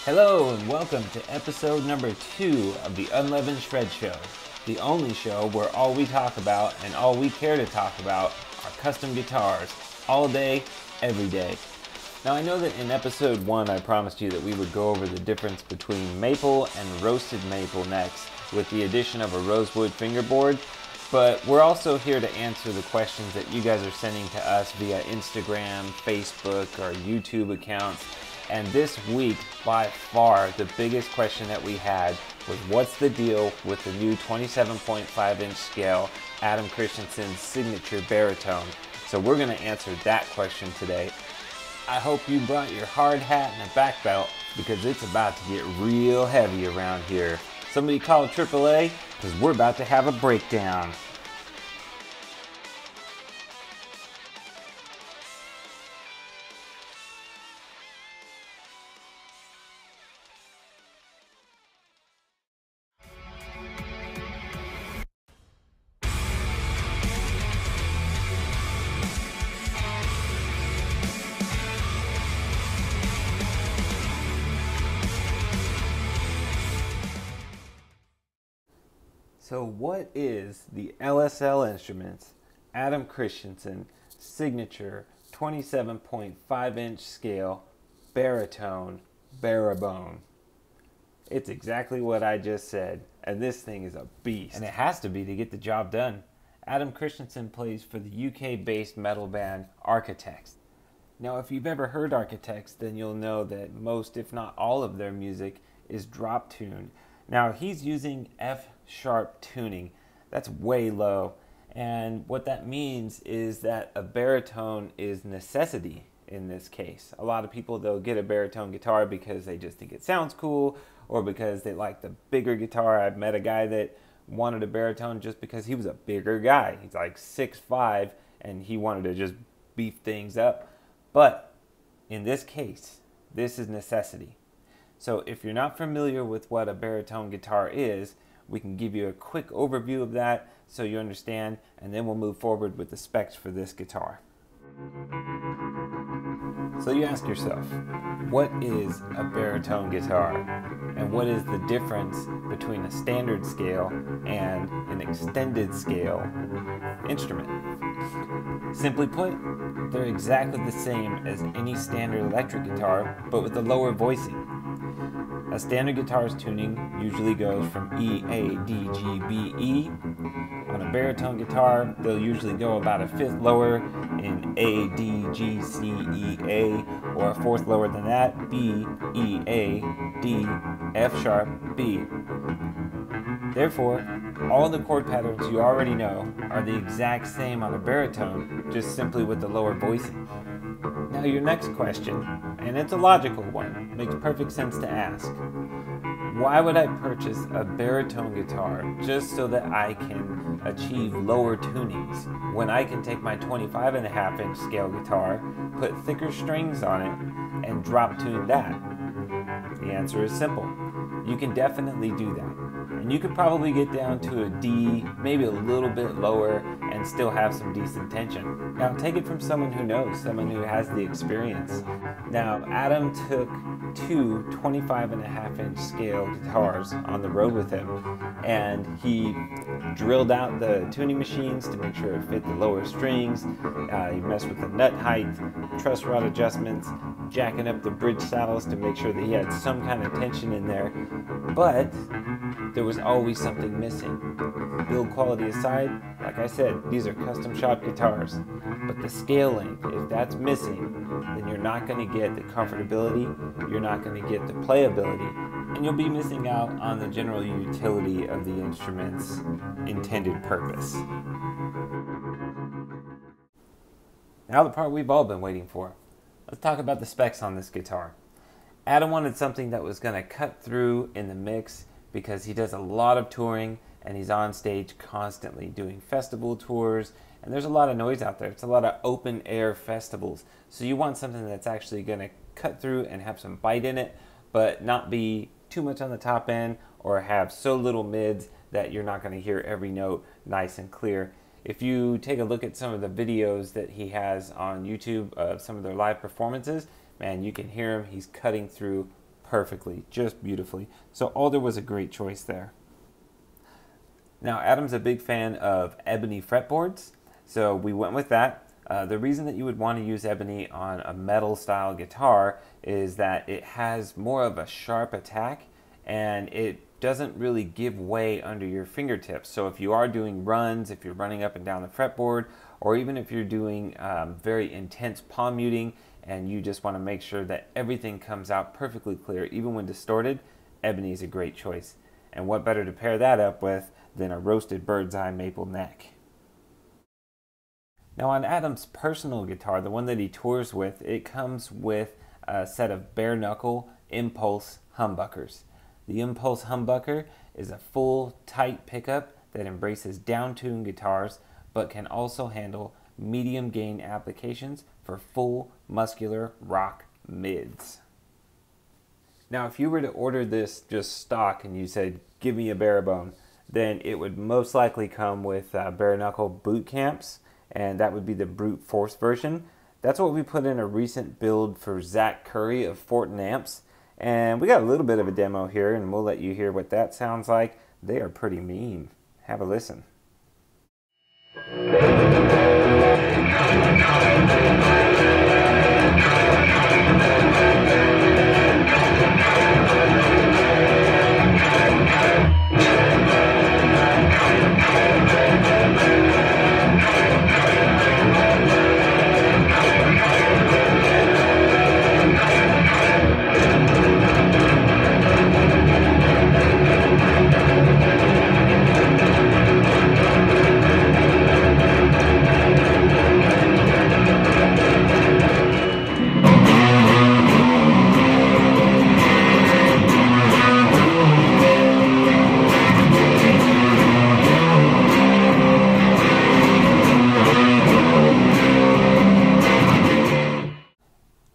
Hello and welcome to episode number 2 of the Unleavened Shred Show, the only show where all we talk about and all we care to talk about are custom guitars, all day, every day. Now I know that in episode 1 I promised you that we would go over the difference between maple and roasted maple necks with the addition of a rosewood fingerboard, but we're also here to answer the questions that you guys are sending to us via Instagram, Facebook, or YouTube accounts. And this week, by far, the biggest question that we had was what's the deal with the new 27.5-inch scale Adam Christianson's signature baritone? So we're going to answer that question today. I hope you brought your hard hat and a back belt because it's about to get real heavy around here. Somebody call AAA because we're about to have a breakdown. So what is the LSL Instruments Adam Christianson signature 27.5-inch scale baritone barabone? It's exactly what I just said, and this thing is a beast. And it has to be to get the job done. Adam Christianson plays for the UK-based metal band Architects. Now if you've ever heard Architects, then you'll know that most, if not all of their music is drop tuned. Now he's using F-sharp tuning. That's way low. And what that means is that a baritone is necessity in this case. A lot of people, they'll get a baritone guitar because they just think it sounds cool or because they like the bigger guitar. I've met a guy that wanted a baritone just because he was a bigger guy. He's like 6'5" and he wanted to just beef things up. But in this case, this is necessity. So if you're not familiar with what a baritone guitar is, we can give you a quick overview of that so you understand, and then we'll move forward with the specs for this guitar. So you ask yourself, what is a baritone guitar? And what is the difference between a standard scale and an extended scale instrument? Simply put, they're exactly the same as any standard electric guitar, but with a lower voicing. A standard guitar's tuning usually goes from E, A, D, G, B, E. On a baritone guitar, they'll usually go about a fifth lower in A, D, G, C, E, A, or a fourth lower than that, B, E, A, D, F sharp, B. Therefore, all the chord patterns you already know are the exact same on a baritone, just simply with the lower voicing. Now your next question, and it's a logical one, makes perfect sense to ask. Why would I purchase a baritone guitar just so that I can achieve lower tunings when I can take my 25.5-inch scale guitar, put thicker strings on it, and drop tune that? The answer is simple. You can definitely do that. And you could probably get down to a D, maybe a little bit lower, and still have some decent tension. Now take it from someone who knows, someone who has the experience. Now Adam took two 25.5-inch scale guitars on the road with him, and he drilled out the tuning machines to make sure it fit the lower strings. He messed with the nut height, truss rod adjustments, jacking up the bridge saddles to make sure that he had some kind of tension in there. But there was always something missing. Build quality aside, like I said, these are custom shop guitars. But the scale length, if that's missing, then you're not going to get the comfortability, you're not going to get the playability, and you'll be missing out on the general utility of the instrument's intended purpose. Now the part we've all been waiting for. Let's talk about the specs on this guitar. Adam wanted something that was going to cut through in the mix because he does a lot of touring and he's on stage constantly doing festival tours, and there's a lot of noise out there. It's a lot of open air festivals. So you want something that's actually going to cut through and have some bite in it, but not be too much on the top end or have so little mids that you're not going to hear every note nice and clear. If you take a look at some of the videos that he has on YouTube of some of their live performances, man, you can hear him. He's cutting through perfectly, just beautifully. So alder was a great choice there. Now Adam's a big fan of ebony fretboards, so we went with that. The reason that you would want to use ebony on a metal style guitar is that it has more of a sharp attack and it doesn't really give way under your fingertips. So if you are doing runs, if you're running up and down the fretboard, or even if you're doing very intense palm muting and you just want to make sure that everything comes out perfectly clear, even when distorted, ebony is a great choice. And what better to pair that up with than a roasted bird's eye maple neck. Now on Adam's personal guitar, the one that he tours with, it comes with a set of bare knuckle Impulse humbuckers. The Impulse humbucker is a full, tight pickup that embraces down-tuned guitars, but can also handle medium gain applications for full, muscular rock mids. Now if you were to order this just stock and you said, give me a Baritone, then it would most likely come with bare knuckle boot camps, and that would be the brute force version. That's what we put in a recent build for Zach Curry of Fortin Amps, and we got a little bit of a demo here, and we'll let you hear what that sounds like. They are pretty mean. Have a listen.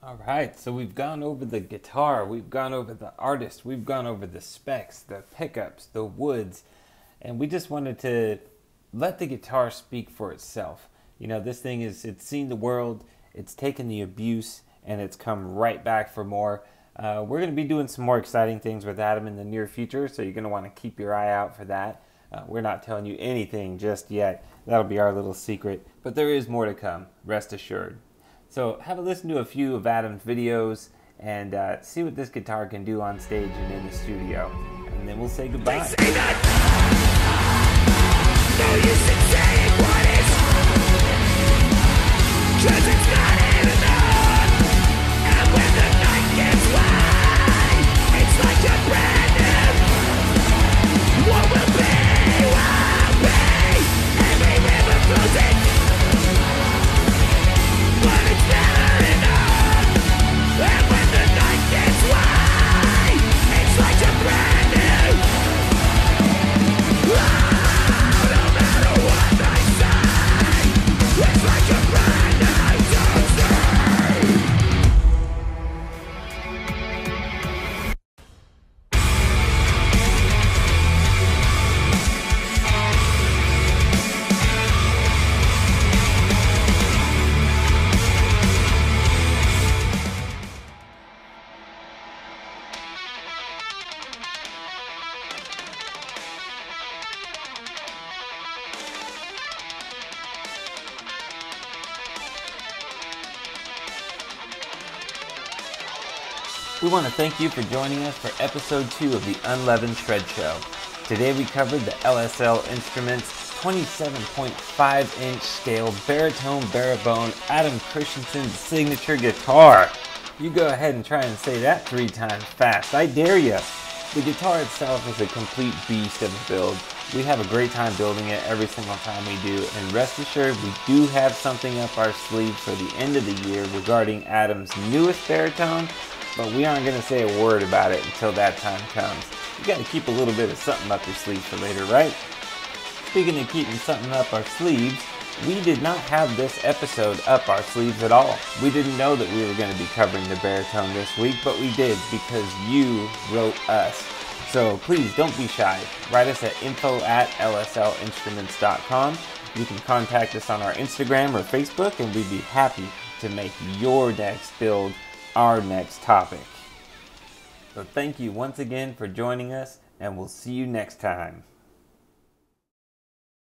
Alright, so we've gone over the guitar, we've gone over the artist, we've gone over the specs, the pickups, the woods, and we just wanted to let the guitar speak for itself. You know, this thing it's seen the world, it's taken the abuse, and it's come right back for more. We're going to be doing some more exciting things with Adam in the near future, so you're going to want to keep your eye out for that. We're not telling you anything just yet. That'll be our little secret, but there is more to come, rest assured. So have a listen to a few of Adam's videos and see what this guitar can do on stage and in the studio. And then we'll say goodbye. They say that no use in saying what is, 'cause it's not even on. And when the night gets wide, it's like a brand new. What will be, every river flows in. But it's never enough. And when the night gets wide, it's like a brand new. No matter what they say, it's like a brand new Tuesday. We want to thank you for joining us for episode 2 of the Unleavened Shred Show. Today we covered the LSL Instruments 27.5-inch scale baritone barebone Adam Christianson signature guitar. You go ahead and try and say that 3 times fast. I dare you. The guitar itself is a complete beast of a build. We have a great time building it every single time we do, and rest assured we do have something up our sleeve for the end of the year regarding Adam's newest baritone, but we aren't going to say a word about it until that time comes. You got to keep a little bit of something up your sleeve for later, right? Speaking of keeping something up our sleeves, we did not have this episode up our sleeves at all. We didn't know that we were going to be covering the baritone this week, but we did because you wrote us. So please don't be shy. Write us at info@lslinstruments.com. You can contact us on our Instagram or Facebook, and we'd be happy to make your next build our next topic. So thank you once again for joining us, and we'll see you next time.